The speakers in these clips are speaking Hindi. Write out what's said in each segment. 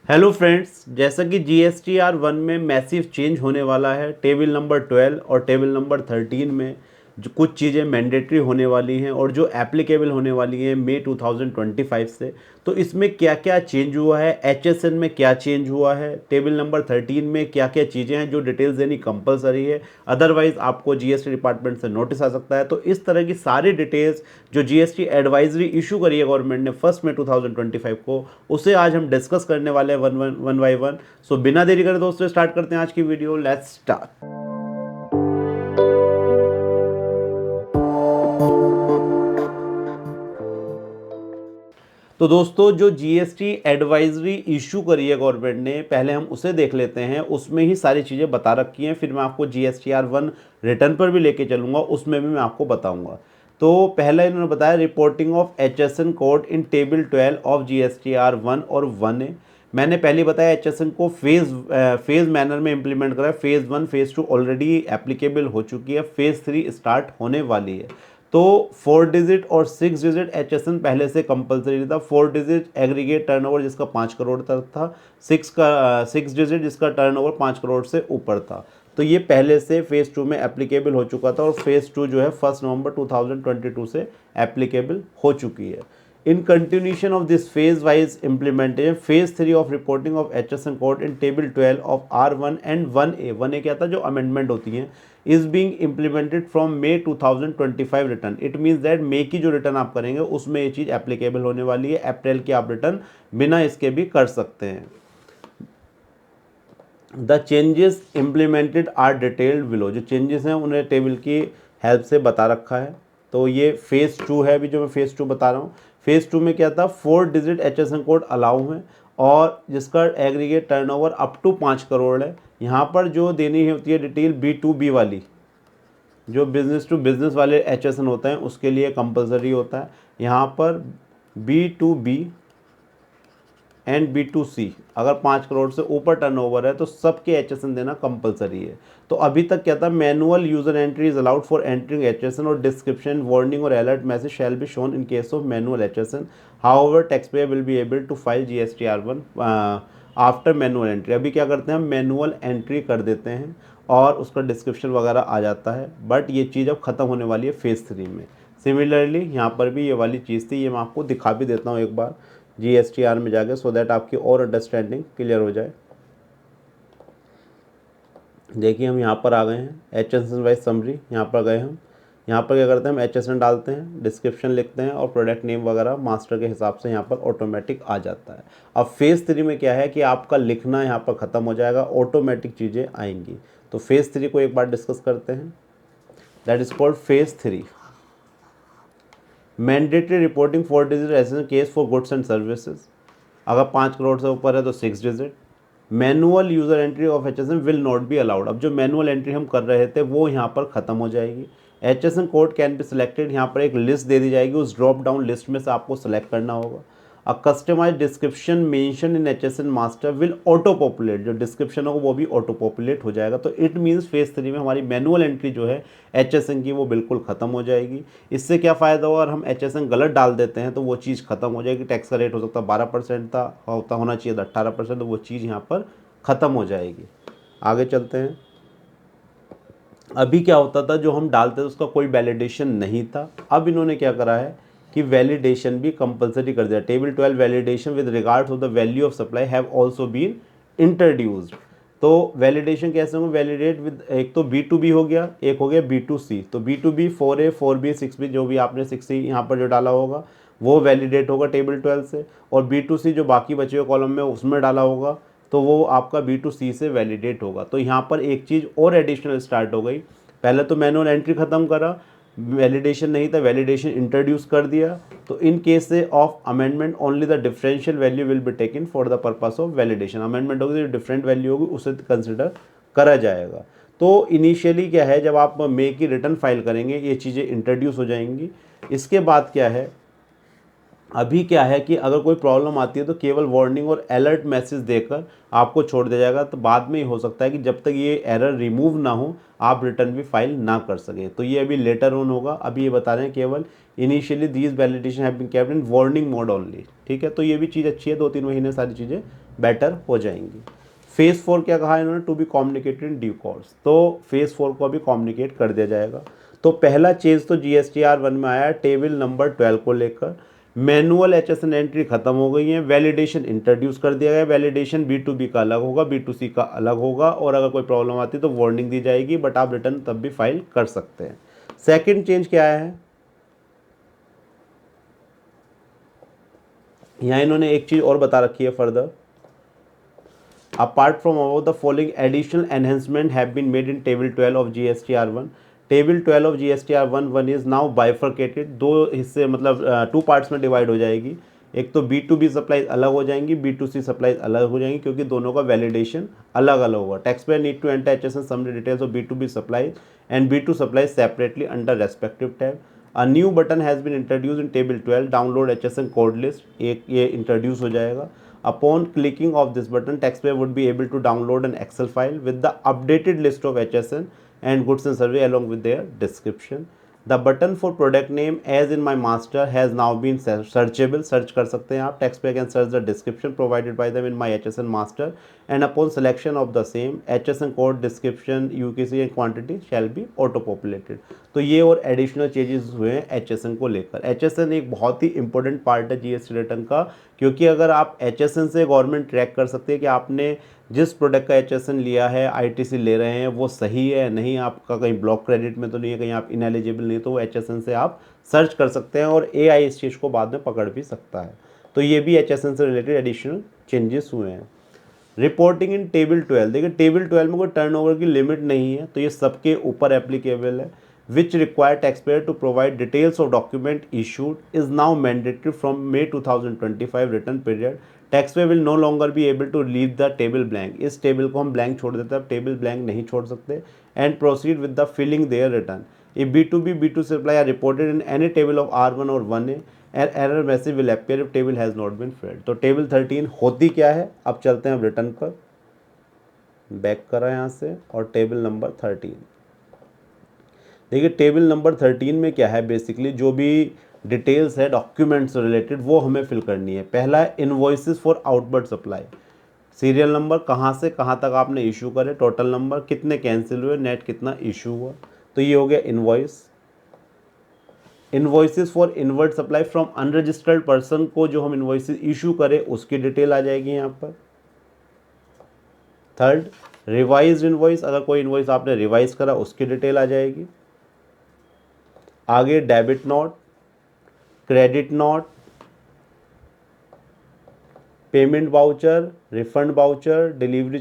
हेलो फ्रेंड्स, जैसा कि GSTR 1 में मैसिव चेंज होने वाला है। टेबल नंबर 12 और टेबल नंबर 13 में जो कुछ चीज़ें मैंडेटरी होने वाली हैं और जो एप्लीकेबल होने वाली हैं मई 2025 से। तो इसमें क्या क्या चेंज हुआ है, HSN में क्या चेंज हुआ है, टेबल नंबर 13 में क्या क्या चीज़ें हैं जो डिटेल्स देनी कंपलसरी है, अदरवाइज आपको GST डिपार्टमेंट से नोटिस आ सकता है। तो इस तरह की सारी डिटेल्स जो GST एडवाइजरी इशू करी है गवर्नमेंट ने 1 मई 2025 को, उसे आज हम डिस्कस करने वाले हैं वन बाई वन। सो बिना देरी करे दोस्तों स्टार्ट करते हैं आज की वीडियो। Let's start. तो दोस्तों जो GST एडवाइजरी इशू करी है गवर्नमेंट ने, पहले हम उसे देख लेते हैं। उसमें ही सारी चीज़ें बता रखी हैं, फिर मैं आपको GSTR 1 रिटर्न पर भी लेके चलूँगा, उसमें भी मैं आपको बताऊँगा। तो पहला इन्होंने बताया reporting of HSN code in table 12 of GSTR 1 और 1A। मैंने पहले बताया HSN को फेज़ मैनर में इंप्लीमेंट करा है। फेज़ 1 फेज़ 2 ऑलरेडी एप्लीकेबल हो चुकी है, फेज़ 3 स्टार्ट होने वाली है। तो 4 डिजिट और 6 डिजिट HSN पहले से कंपलसरी था। 4 डिजिट एग्रीगेट टर्नओवर जिसका 5 करोड़ तक था, 6 डिजिट जिसका टर्नओवर 5 करोड़ से ऊपर था। तो ये पहले से फेज़ 2 में एप्लीकेबल हो चुका था और फेज़ 2 जो है 1 नवंबर 2022 से एप्लीकेबल हो चुकी है। In continuation of this phase-wise implementation, phase 3 of reporting of HSN code in table 12 of R1 and 1A, 1A क्या था जो अमेंडमेंट होती हैं, is being implemented from May 2025 return. It means that may की जो रिटर्न आप करेंगे उसमें ये चीज़ एप्लीकेबल होने वाली है। अप्रैल की आप रिटर्न बिना इसके भी कर सकते हैं। The changes implemented are detailed below. जो चेंजेस हैं उन्हें टेबल की हेल्प से बता रखा है। तो ये फेज़ 2 है, अभी जो मैं फेज़ 2 बता रहा हूँ। फेज़ 2 में क्या था, 4 डिजिट HSN कोड अलाउ है और जिसका aggregate turnover up to 5 crore है। यहाँ पर जो देनी होती है डिटेल B2B वाली, जो बिज़नेस टू बिज़नेस वाले HSN होते हैं उसके लिए कंपलसरी होता है। यहाँ पर B2B एंड B2C अगर 5 करोड़ से ऊपर टर्नओवर है तो सबके HSN देना कंपलसरी है। तो अभी तक क्या था, manual user entry is allowed for entering HSN और डिस्क्रिप्शन वार्निंग और alert message shall be shown in case of manual HSN। However tax payer will be able to file GSTR 1 after manual entry. अभी क्या करते हैं, हम मैनुअल एंट्री कर देते हैं और उसका डिस्क्रिप्शन वगैरह आ जाता है, बट ये चीज़ अब ख़त्म होने वाली है फेज़ 3 में। सिमिलरली यहाँ पर भी ये वाली चीज़ थी, ये मैं आपको दिखा भी देता हूँ एक बार GSTR में जाके, सो दैट आपकी और अंडरस्टैंडिंग क्लियर हो जाए। देखिए हम यहाँ पर आ गए हैं, HSN वाइज समरी यहाँ पर गए हम। यहाँ पर क्या करते हैं, हम HSN डालते हैं, डिस्क्रिप्शन लिखते हैं और प्रोडक्ट नेम वगैरह मास्टर के हिसाब से यहाँ पर ऑटोमेटिक आ जाता है। अब फेज़ 3 में क्या है कि आपका लिखना यहाँ पर ख़त्म हो जाएगा, ऑटोमेटिक चीज़ें आएंगी। तो फेज़ 3 को एक बार डिस्कस करते हैं, that is called phase 3। Mandatory reporting 4 digit HSN case for goods and services. अगर 5 करोड़ से ऊपर है तो 6 digit. Manual user entry of HSN will not be allowed. अब जो मैनुअल एंट्री हम कर रहे थे वो यहाँ पर ख़त्म हो जाएगी। HSN code can be selected, यहाँ पर एक लिस्ट दे दी जाएगी, उस ड्रॉप डाउन लिस्ट में से आपको सेलेक्ट करना होगा। A customize description mention in HSN master will auto populate. जो डिस्क्रिप्शन होगा वो भी ऑटो पॉपुलेट हो जाएगा। तो इट मीन्स फेज़ 3 में हमारी मैनुअल एंट्री जो है HSN की वो बिल्कुल ख़त्म हो जाएगी। इससे क्या फ़ायदा होगा, अगर हम HSN गलत डाल देते हैं तो वो चीज़ ख़त्म हो जाएगी। टैक्स का रेट हो सकता है 12% था, होना चाहिए था 18%, तो वो चीज़ यहाँ पर ख़त्म हो जाएगी। आगे चलते हैं। अभी क्या होता था, जो हम डालते थे उसका कोई वैलिडेशन नहीं था। अब इन्होंने क्या करा है कि वैलिडेशन भी कंपलसरी कर दिया। Table 12 validation with regards of the value of supply have also been introduced. तो वैलिडेशन कैसे होंगे, वैलिडेट विद, एक तो B2B हो गया, एक हो गया B2C। तो B2B 4A 4B 6B, जो भी आपने 6C यहाँ पर जो डाला होगा वो वैलिडेट होगा टेबल 12 से, और B2C जो बाकी बचे हुए कॉलम में उसमें डाला होगा तो वो आपका B2C से वैलिडेट होगा। तो यहाँ पर एक चीज़ और एडिशनल स्टार्ट हो गई। पहले तो मैनुअल एंट्री ख़त्म करा, वैलिडेशन नहीं था, वैलिडेशन इंट्रोड्यूस कर दिया। तो इन केस से of amendment only the differential value will be taken for the purpose of validation. Amendment होगी जो डिफरेंट वैल्यू होगी उसे कंसिडर करा जाएगा। तो इनिशियली क्या है, जब आप मे की रिटर्न फाइल करेंगे ये चीज़ें इंट्रोड्यूस हो जाएंगी। इसके बाद क्या है अभी क्या है कि अगर कोई प्रॉब्लम आती है तो केवल वार्निंग और अलर्ट मैसेज देकर आपको छोड़ दिया जाएगा, तो बाद में ही हो सकता है कि जब तक ये एरर रिमूव ना हो आप रिटर्न भी फाइल ना कर सकें। तो ये अभी लेटर ऑन होगा, अभी ये बता रहे हैं केवल initially these validation have been kept in warning mode only. ठीक है, तो ये भी चीज़ अच्छी है, 2-3 महीने सारी चीज़ें बेटर हो जाएंगी। फेज़ 4 क्या कहा इन्होंने, to be communicated in due course, तो फेज़ 4 को अभी कम्युनिकेट कर दिया जाएगा। तो पहला चेंज तो GSTR 1 में आया टेबल नंबर 12 को लेकर, मैनुअल HSN एंट्री खत्म हो गई है, वैलिडेशन इंट्रोड्यूस कर दिया गया। वैलिडेशन B2B का अलग होगा, B2C का अलग होगा, और अगर कोई प्रॉब्लम आती है तो वार्निंग दी जाएगी, बट आप रिटर्न तब भी फाइल कर सकते हैं। सेकंड चेंज क्या है, यहाँ इन्होंने एक चीज़ और बता रखी है further, apart from about the following additional enhancement have been made in table 12 of GSTR 1। Table 12 of GSTR 1 is now bifurcated, दो हिस्से मतलब 2 पार्ट्स में डिवाइड हो जाएगी। एक तो B2B सप्लाईज अलग हो जाएंगी, B2C सप्लाईज अलग हो जाएंगी, क्योंकि दोनों का वैलिडेशन अलग अलग होगा। Tax payer need to enter HSN summary details of B2B supplies and B2 supplies separately under respective tab. A new button has been introduce in table 12, download HSN code list, एक ये इंट्रोड्यूस हो जाएगा। Upon clicking of this button, taxpayer would be able to download an Excel file with the updated list of HSN and goods and service along with their description. The button for product name as in my master has now been searchable. Search कर सकते हैं आप, taxpayer can search the description provided by them in my HSN master, and upon selection of the same, HSN code, description, UKC and quantity shall be auto populated. तो ये और एडिशनल चेंजेस हुए हैं HSN को लेकर। HSN एक बहुत ही इंपॉर्टेंट पार्ट है GST रिटर्न का, क्योंकि अगर आप HSN से गवर्नमेंट ट्रैक कर सकती है कि आपने जिस प्रोडक्ट का HSN लिया है, ITC ले रहे हैं, वो सही है नहीं, आपका कहीं ब्लॉक क्रेडिट में तो नहीं है, कहीं आप इनएलिजिबल नहीं, तो वो HSN से आप सर्च कर सकते हैं, और AI इस चीज़ को बाद में पकड़ भी सकता है। तो ये भी HSN से रिलेटेड एडिशनल चेंजेस हुए हैं। रिपोर्टिंग इन टेबल 12, देखिए टेबल 12 में कोई टर्नओवर की लिमिट नहीं है, तो ये सबके ऊपर एप्लीकेबल है। Which require taxpayer to provide details of document issued is now mandatory from May 2025 return period. Taxpayer will no longer be able to leave the table blank, इस टेबल को हम ब्लैंक छोड़ देते हैं, अब टेबल ब्लैंक नहीं छोड़ सकते। And proceed with the filling their return. If B2B, B2 supply are reported in any table of R1 or 1A, an error message will appear if table has not been filled। तो टेबल 13 होती क्या है, अब चलते हैं अब रिटर्न पर, बैक करा यहाँ से, और टेबल नंबर 13 देखिए। टेबल नंबर 13 में क्या है, बेसिकली जो भी डिटेल्स है डॉक्यूमेंट्स से रिलेटेड वो हमें फिल करनी है। पहला है invoices for outward supply, serial number कहाँ से कहाँ तक आपने इशू करे, टोटल नंबर, कितने कैंसिल हुए, नेट कितना इशू हुआ, तो ये हो गया invoice. Invoices for inward supply from unregistered person को जो हम इनवॉइसेस इशू करें उसकी डिटेल आ जाएगी यहाँ पर। थर्ड, रिवाइज इनवॉइस, अगर कोई इनवॉइस आपने रिवाइज करा उसकी डिटेल आ जाएगी। आगे debit note, credit note, payment voucher, refund voucher, delivery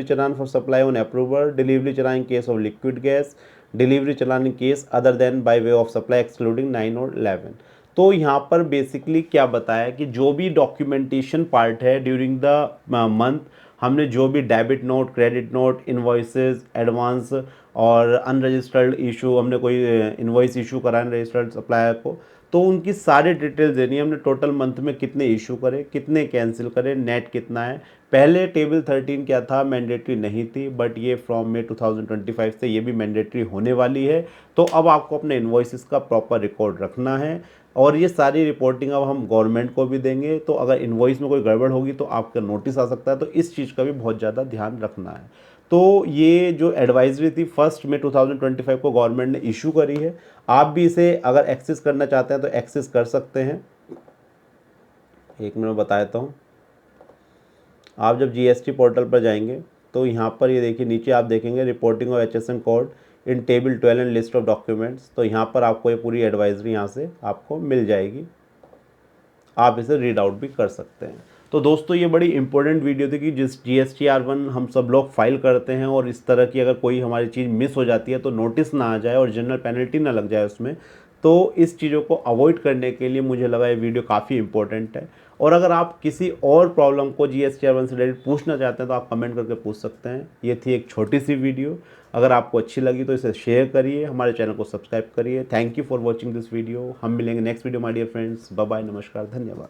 challan for supply on approval, delivery challan in case of liquid gas, delivery challan in case other than by way of supply excluding 9 और 11। तो यहाँ पर बेसिकली क्या बताया कि जो भी डॉक्यूमेंटेशन पार्ट है ड्यूरिंग द मंथ, हमने जो भी debit note, credit note, invoices, advance और अनरजिस्टर्ड इशू, हमने कोई इनवॉइस इशू करा है रजिस्टर्ड सप्लायर को, तो उनकी सारी डिटेल्स देनी है। हमने टोटल मंथ में कितने इशू करे, कितने कैंसिल करे, नेट कितना है। पहले टेबल 13 क्या था, मैंडेटरी नहीं थी, बट ये फ्रॉम May 2025 से ये भी मैंडेटरी होने वाली है। तो अब आपको अपने इन्वॉइसेस का प्रॉपर रिकॉर्ड रखना है, और ये सारी रिपोर्टिंग अब हम गवर्नमेंट को भी देंगे। तो अगर इन्वॉइस में कोई गड़बड़ होगी तो आपका नोटिस आ सकता है, तो इस चीज़ का भी बहुत ज़्यादा ध्यान रखना है। तो ये जो एडवाइजरी थी 1 May 2025 को गवर्नमेंट ने इशू करी है। आप भी इसे अगर एक्सेस करना चाहते हैं तो एक्सेस कर सकते हैं। एक मिनट बता देता हूँ। आप जब GST पोर्टल पर जाएंगे तो यहाँ पर ये देखिए नीचे आप देखेंगे reporting of HSN code in table 12 and list of documents. तो यहाँ पर आपको ये पूरी एडवाइजरी यहाँ से आपको मिल जाएगी, आप इसे रीड आउट भी कर सकते हैं। तो दोस्तों ये बड़ी इंपॉर्टेंट वीडियो थी कि जिस GSTR 1 हम सब लोग फाइल करते हैं, और इस तरह की अगर कोई हमारी चीज़ मिस हो जाती है तो नोटिस ना आ जाए और जनरल पेनल्टी ना लग जाए उसमें। तो इस चीज़ों को अवॉइड करने के लिए मुझे लगा ये वीडियो काफ़ी इंपॉर्टेंट है। और अगर आप किसी और प्रॉब्लम को GST-R1 से रिलेटेड पूछना चाहते हैं तो आप कमेंट करके पूछ सकते हैं। ये थी एक छोटी सी वीडियो। अगर आपको अच्छी लगी तो इसे शेयर करिए, हमारे चैनल को सब्सक्राइब करिए। Thank you for watching this video. हम मिलेंगे next video my dear friends. Bye bye, नमस्कार, धन्यवाद।